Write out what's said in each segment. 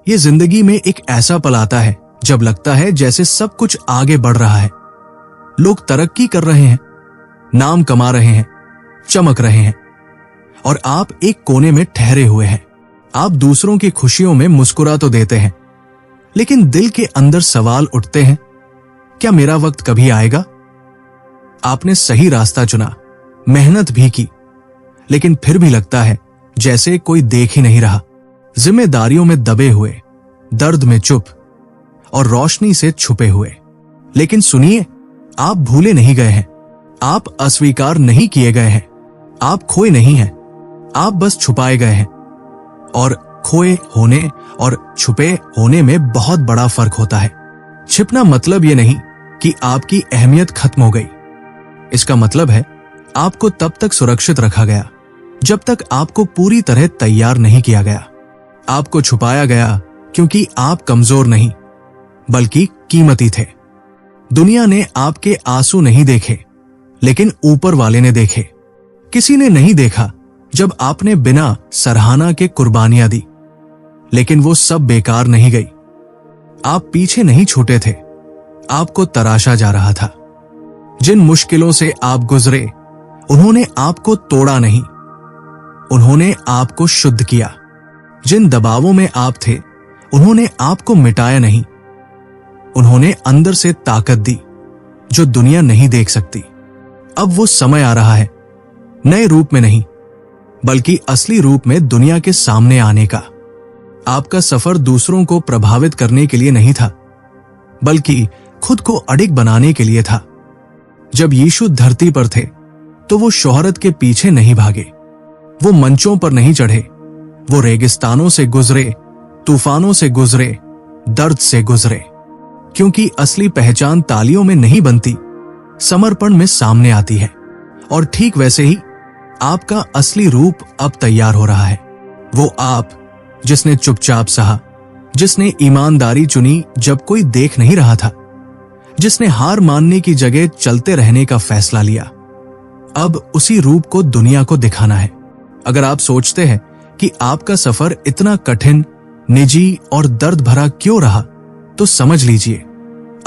ये जिंदगी में एक ऐसा पल आता है जब लगता है जैसे सब कुछ आगे बढ़ रहा है। लोग तरक्की कर रहे हैं, नाम कमा रहे हैं, चमक रहे हैं, और आप एक कोने में ठहरे हुए हैं। आप दूसरों की खुशियों में मुस्कुरा तो देते हैं, लेकिन दिल के अंदर सवाल उठते हैं, क्या मेरा वक्त कभी आएगा? आपने सही रास्ता चुना, मेहनत भी की, लेकिन फिर भी लगता है जैसे कोई देख ही नहीं रहा। जिम्मेदारियों में दबे हुए, दर्द में चुप और रोशनी से छुपे हुए। लेकिन सुनिए, आप भूले नहीं गए हैं, आप अस्वीकार नहीं किए गए हैं, आप खोए नहीं हैं, आप बस छुपाए गए हैं। और खोए होने और छुपे होने में बहुत बड़ा फर्क होता है। छिपना मतलब ये नहीं कि आपकी अहमियत खत्म हो गई। इसका मतलब है आपको तब तक सुरक्षित रखा गया जब तक आपको पूरी तरह तैयार नहीं किया गया। आपको छुपाया गया क्योंकि आप कमजोर नहीं, बल्कि कीमती थे। दुनिया ने आपके आंसू नहीं देखे, लेकिन ऊपर वाले ने देखे। किसी ने नहीं देखा जब आपने बिना सराहना के कुर्बानियां दी, लेकिन वो सब बेकार नहीं गई। आप पीछे नहीं छूटे थे, आपको तराशा जा रहा था। जिन मुश्किलों से आप गुजरे, उन्होंने आपको तोड़ा नहीं, उन्होंने आपको शुद्ध किया। जिन दबावों में आप थे, उन्होंने आपको मिटाया नहीं, उन्होंने अंदर से ताकत दी जो दुनिया नहीं देख सकती। अब वो समय आ रहा है, नए रूप में नहीं, बल्कि असली रूप में दुनिया के सामने आने का। आपका सफर दूसरों को प्रभावित करने के लिए नहीं था, बल्कि खुद को अडिग बनाने के लिए था। जब यीशु धरती पर थे, तो वो शोहरत के पीछे नहीं भागे, वो मंचों पर नहीं चढ़े, वो रेगिस्तानों से गुजरे, तूफानों से गुजरे, दर्द से गुजरे। क्योंकि असली पहचान तालियों में नहीं बनती, समर्पण में सामने आती है। और ठीक वैसे ही आपका असली रूप अब तैयार हो रहा है। वो आप जिसने चुपचाप सहा, जिसने ईमानदारी चुनी जब कोई देख नहीं रहा था, जिसने हार मानने की जगह चलते रहने का फैसला लिया। अब उसी रूप को दुनिया को दिखाना है। अगर आप सोचते हैं कि आपका सफर इतना कठिन, निजी और दर्द भरा क्यों रहा, तो समझ लीजिए,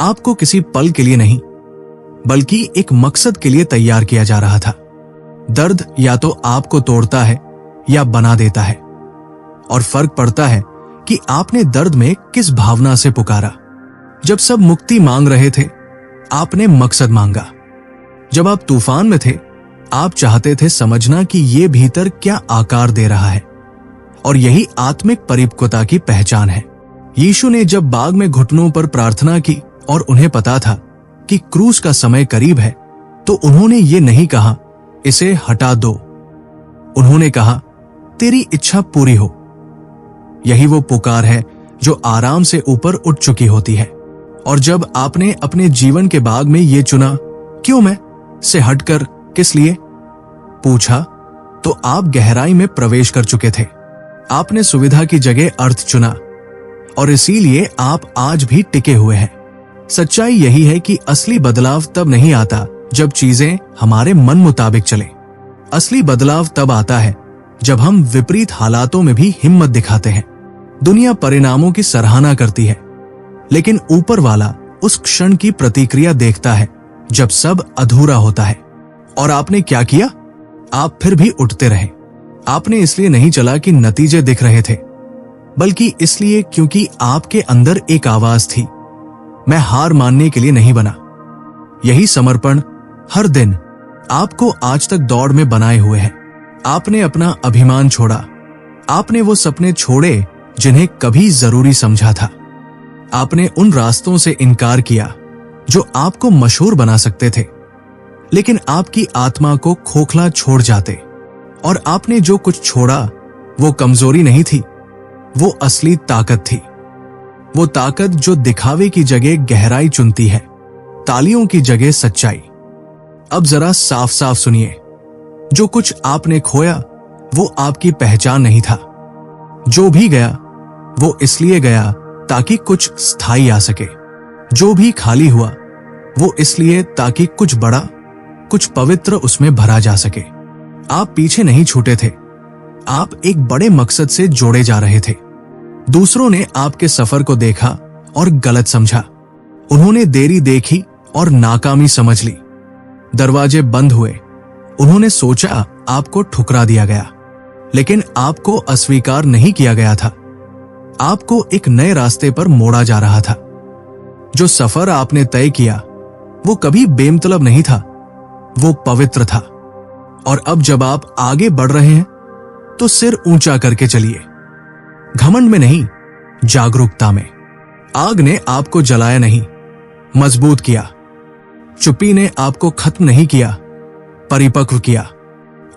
आपको किसी पल के लिए नहीं, बल्कि एक मकसद के लिए तैयार किया जा रहा था। दर्द या तो आपको तोड़ता है या बना देता है, और फर्क पड़ता है कि आपने दर्द में किस भावना से पुकारा। जब सब मुक्ति मांग रहे थे, आपने मकसद मांगा। जब आप तूफान में थे, आप चाहते थे समझना कि ये भीतर क्या आकार दे रहा है, और यही आत्मिक परिपक्वता की पहचान है। यीशु ने जब बाग में घुटनों पर प्रार्थना की और उन्हें पता था कि क्रूस का समय करीब है, तो उन्होंने ये नहीं कहा, इसे हटा दो। उन्होंने कहा, तेरी इच्छा पूरी हो। यही वो पुकार है जो आराम से ऊपर उठ चुकी होती है। और जब आपने अपने जीवन के बाग में ये चुना, क्यों मैं से हटकर किस लिए पूछा, तो आप गहराई में प्रवेश कर चुके थे। आपने सुविधा की जगह अर्थ चुना, और इसीलिए आप आज भी टिके हुए हैं। सच्चाई यही है कि असली बदलाव तब नहीं आता जब चीजें हमारे मन मुताबिक चले। असली बदलाव तब आता है जब हम विपरीत हालातों में भी हिम्मत दिखाते हैं। दुनिया परिणामों की सराहना करती है, लेकिन ऊपर वाला उस क्षण की प्रतिक्रिया देखता है जब सब अधूरा होता है। और आपने क्या किया? आप फिर भी उठते रहे। आपने इसलिए नहीं चला कि नतीजे दिख रहे थे, बल्कि इसलिए क्योंकि आपके अंदर एक आवाज थी, मैं हार मानने के लिए नहीं बना। यही समर्पण हर दिन आपको आज तक दौड़ में बनाए हुए है। आपने अपना अभिमान छोड़ा, आपने वो सपने छोड़े जिन्हें कभी जरूरी समझा था। आपने उन रास्तों से इनकार किया जो आपको मशहूर बना सकते थे, लेकिन आपकी आत्मा को खोखला छोड़ जाते। और आपने जो कुछ छोड़ा, वो कमजोरी नहीं थी, वो असली ताकत थी। वो ताकत जो दिखावे की जगह गहराई चुनती है, तालियों की जगह सच्चाई। अब जरा साफ साफ सुनिए, जो कुछ आपने खोया वो आपकी पहचान नहीं था। जो भी गया वो इसलिए गया ताकि कुछ स्थायी आ सके। जो भी खाली हुआ वो इसलिए ताकि कुछ बड़ा, कुछ पवित्र उसमें भरा जा सके। आप पीछे नहीं छूटे थे, आप एक बड़े मकसद से जोड़े जा रहे थे। दूसरों ने आपके सफर को देखा और गलत समझा। उन्होंने देरी देखी और नाकामी समझ ली। दरवाजे बंद हुए। उन्होंने सोचा आपको ठुकरा दिया गया, लेकिन आपको अस्वीकार नहीं किया गया था। आपको एक नए रास्ते पर मोड़ा जा रहा था। जो सफर आपने तय किया वो कभी बेमतलब नहीं था, वो पवित्र था। और अब जब आप आगे बढ़ रहे हैं तो सिर ऊंचा करके चलिए, घमंड में नहीं, जागरूकता में। आग ने आपको जलाया नहीं, मजबूत किया। चुप्पी ने आपको खत्म नहीं किया, परिपक्व किया।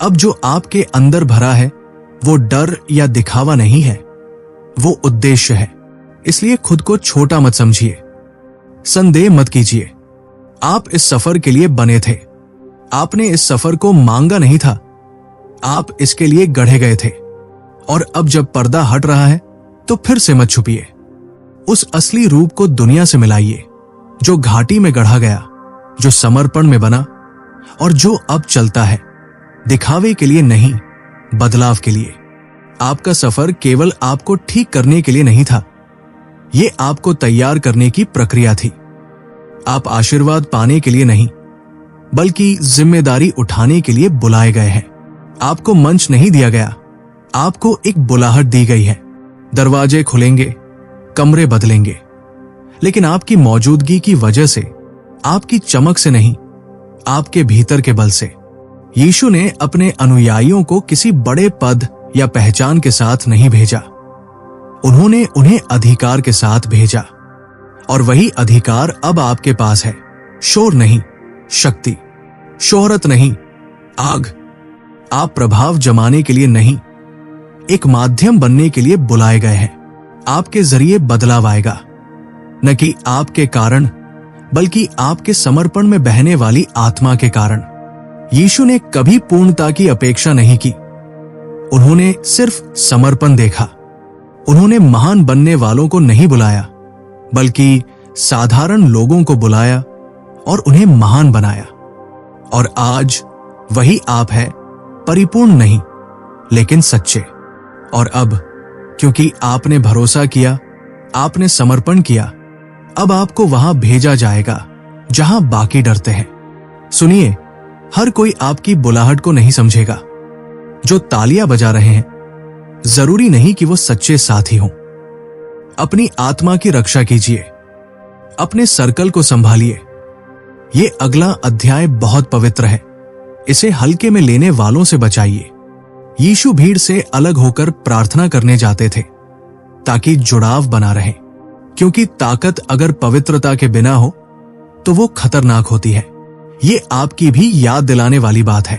अब जो आपके अंदर भरा है वो डर या दिखावा नहीं है, वो उद्देश्य है। इसलिए खुद को छोटा मत समझिए, संदेह मत कीजिए। आप इस सफर के लिए बने थे। आपने इस सफर को मांगा नहीं था, आप इसके लिए गढ़े गए थे। और अब जब पर्दा हट रहा है तो फिर से मत छुपिए। उस असली रूप को दुनिया से मिलाइए, जो घाटी में गढ़ा गया, जो समर्पण में बना और जो अब चलता है, दिखावे के लिए नहीं, बदलाव के लिए। आपका सफर केवल आपको ठीक करने के लिए नहीं था, ये आपको तैयार करने की प्रक्रिया थी। आप आशीर्वाद पाने के लिए नहीं, बल्कि जिम्मेदारी उठाने के लिए बुलाए गए हैं। आपको मंच नहीं दिया गया, आपको एक बुलाहट दी गई है। दरवाजे खुलेंगे, कमरे बदलेंगे, लेकिन आपकी मौजूदगी की वजह से, आपकी चमक से नहीं, आपके भीतर के बल से। यीशु ने अपने अनुयायियों को किसी बड़े पद या पहचान के साथ नहीं भेजा, उन्होंने उन्हें अधिकार के साथ भेजा। और वही अधिकार अब आपके पास है। शोर नहीं, शक्ति। शोहरत नहीं, आग। आप प्रभाव जमाने के लिए नहीं, एक माध्यम बनने के लिए बुलाए गए हैं। आपके जरिए बदलाव आएगा, न कि आपके कारण, बल्कि आपके समर्पण में बहने वाली आत्मा के कारण। यीशु ने कभी पूर्णता की अपेक्षा नहीं की, उन्होंने सिर्फ समर्पण देखा। उन्होंने महान बनने वालों को नहीं बुलाया, बल्कि साधारण लोगों को बुलाया और उन्हें महान बनाया। और आज वही आप है, परिपूर्ण नहीं, लेकिन सच्चे। और अब क्योंकि आपने भरोसा किया, आपने समर्पण किया, अब आपको वहां भेजा जाएगा जहां बाकी डरते हैं। सुनिए, हर कोई आपकी बुलाहट को नहीं समझेगा। जो तालियां बजा रहे हैं, जरूरी नहीं कि वो सच्चे साथी हों। अपनी आत्मा की रक्षा कीजिए, अपने सर्कल को संभालिए। ये अगला अध्याय बहुत पवित्र है, इसे हल्के में लेने वालों से बचाइए। यीशु भीड़ से अलग होकर प्रार्थना करने जाते थे ताकि जुड़ाव बना रहे, क्योंकि ताकत अगर पवित्रता के बिना हो तो वो खतरनाक होती है। ये आपकी भी याद दिलाने वाली बात है।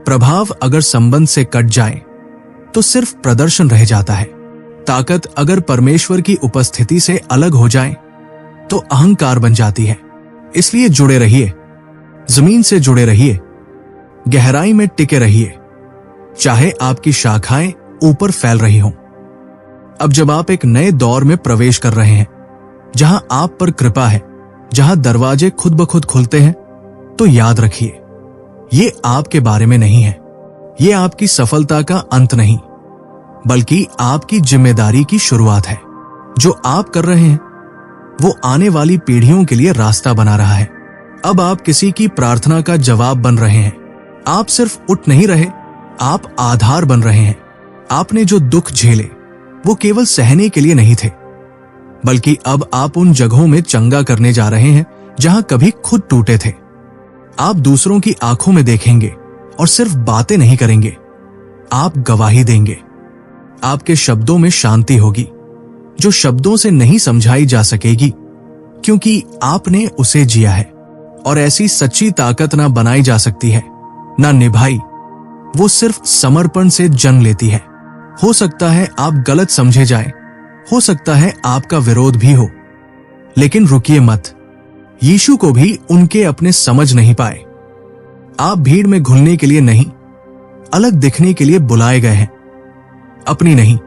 प्रभाव अगर संबंध से कट जाए तो सिर्फ प्रदर्शन रह जाता है। ताकत अगर परमेश्वर की उपस्थिति से अलग हो जाए तो अहंकार बन जाती है। इसलिए जुड़े रहिए, जमीन से जुड़े रहिए, गहराई में टिके रहिए, चाहे आपकी शाखाएं ऊपर फैल रही हों। अब जब आप एक नए दौर में प्रवेश कर रहे हैं, जहां आप पर कृपा है, जहां दरवाजे खुद ब खुद खुलते हैं, तो याद रखिए, ये आपके बारे में नहीं है, ये आपकी सफलता का अंत नहीं, बल्कि आपकी जिम्मेदारी की शुरुआत है। जो आप कर रहे हैं वो आने वाली पीढ़ियों के लिए रास्ता बना रहा है। अब आप किसी की प्रार्थना का जवाब बन रहे हैं। आप सिर्फ उठ नहीं रहे, आप आधार बन रहे हैं। आपने जो दुख झेले वो केवल सहने के लिए नहीं थे, बल्कि अब आप उन जगहों में चंगा करने जा रहे हैं जहां कभी खुद टूटे थे। आप दूसरों की आंखों में देखेंगे और सिर्फ बातें नहीं करेंगे, आप गवाही देंगे। आपके शब्दों में शांति होगी जो शब्दों से नहीं समझाई जा सकेगी, क्योंकि आपने उसे जिया है। और ऐसी सच्ची ताकत ना बनाई जा सकती है, ना निभाई, वो सिर्फ समर्पण से जन्म लेती है। हो सकता है आप गलत समझे जाएं, हो सकता है आपका विरोध भी हो, लेकिन रुकिए मत। यीशु को भी उनके अपने समझ नहीं पाए। आप भीड़ में घुलने के लिए नहीं, अलग दिखने के लिए बुलाए गए हैं। अपनी नहीं,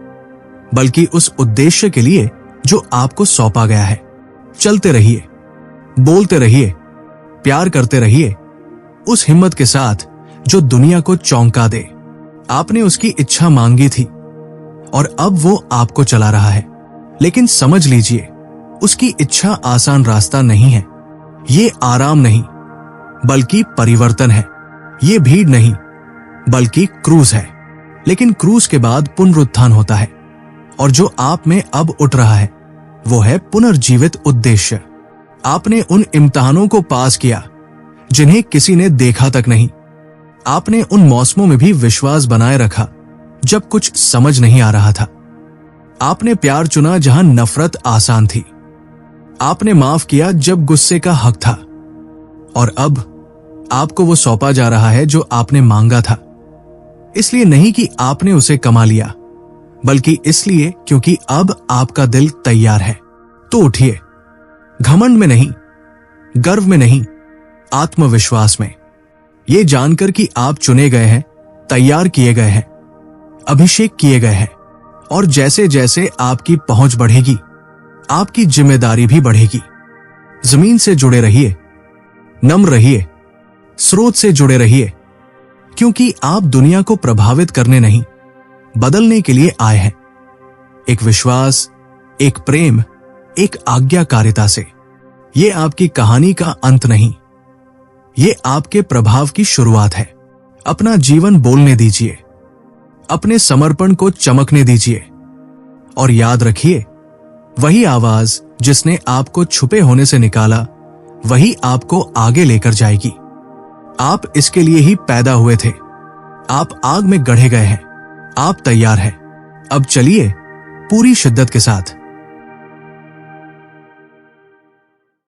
बल्कि उस उद्देश्य के लिए जो आपको सौंपा गया है। चलते रहिए, बोलते रहिए, प्यार करते रहिए, उस हिम्मत के साथ जो दुनिया को चौंका दे। आपने उसकी इच्छा मांगी थी और अब वो आपको चला रहा है। लेकिन समझ लीजिए, उसकी इच्छा आसान रास्ता नहीं है। ये आराम नहीं बल्कि परिवर्तन है। ये भीड़ नहीं बल्कि क्रूज है। लेकिन क्रूज के बाद पुनरुत्थान होता है, और जो आप में अब उठ रहा है वो है पुनर्जीवित उद्देश्य। आपने उन इम्तिहानों को पास किया जिन्हें किसी ने देखा तक नहीं। आपने उन मौसमों में भी विश्वास बनाए रखा जब कुछ समझ नहीं आ रहा था। आपने प्यार चुना जहां नफरत आसान थी। आपने माफ किया जब गुस्से का हक था। और अब आपको वो सौंपा जा रहा है जो आपने मांगा था। इसलिए नहीं कि आपने उसे कमा लिया, बल्कि इसलिए क्योंकि अब आपका दिल तैयार है। तो उठिए, घमंड में नहीं, गर्व में नहीं, आत्मविश्वास में, ये जानकर कि आप चुने गए हैं, तैयार किए गए हैं, अभिषेक किए गए हैं। और जैसे जैसे आपकी पहुंच बढ़ेगी, आपकी जिम्मेदारी भी बढ़ेगी। जमीन से जुड़े रहिए, नम्र रहिए, स्रोत से जुड़े रहिए, क्योंकि आप दुनिया को प्रभावित करने नहीं, बदलने के लिए आए हैं। एक विश्वास, एक प्रेम, एक आज्ञाकारिता से। ये आपकी कहानी का अंत नहीं, ये आपके प्रभाव की शुरुआत है। अपना जीवन बोलने दीजिए, अपने समर्पण को चमकने दीजिए, और याद रखिए, वही आवाज जिसने आपको छुपे होने से निकाला, वही आपको आगे लेकर जाएगी। आप इसके लिए ही पैदा हुए थे। आप आग में गढ़े गए हैं। आप तैयार हैं। अब चलिए पूरी शिद्दत के साथ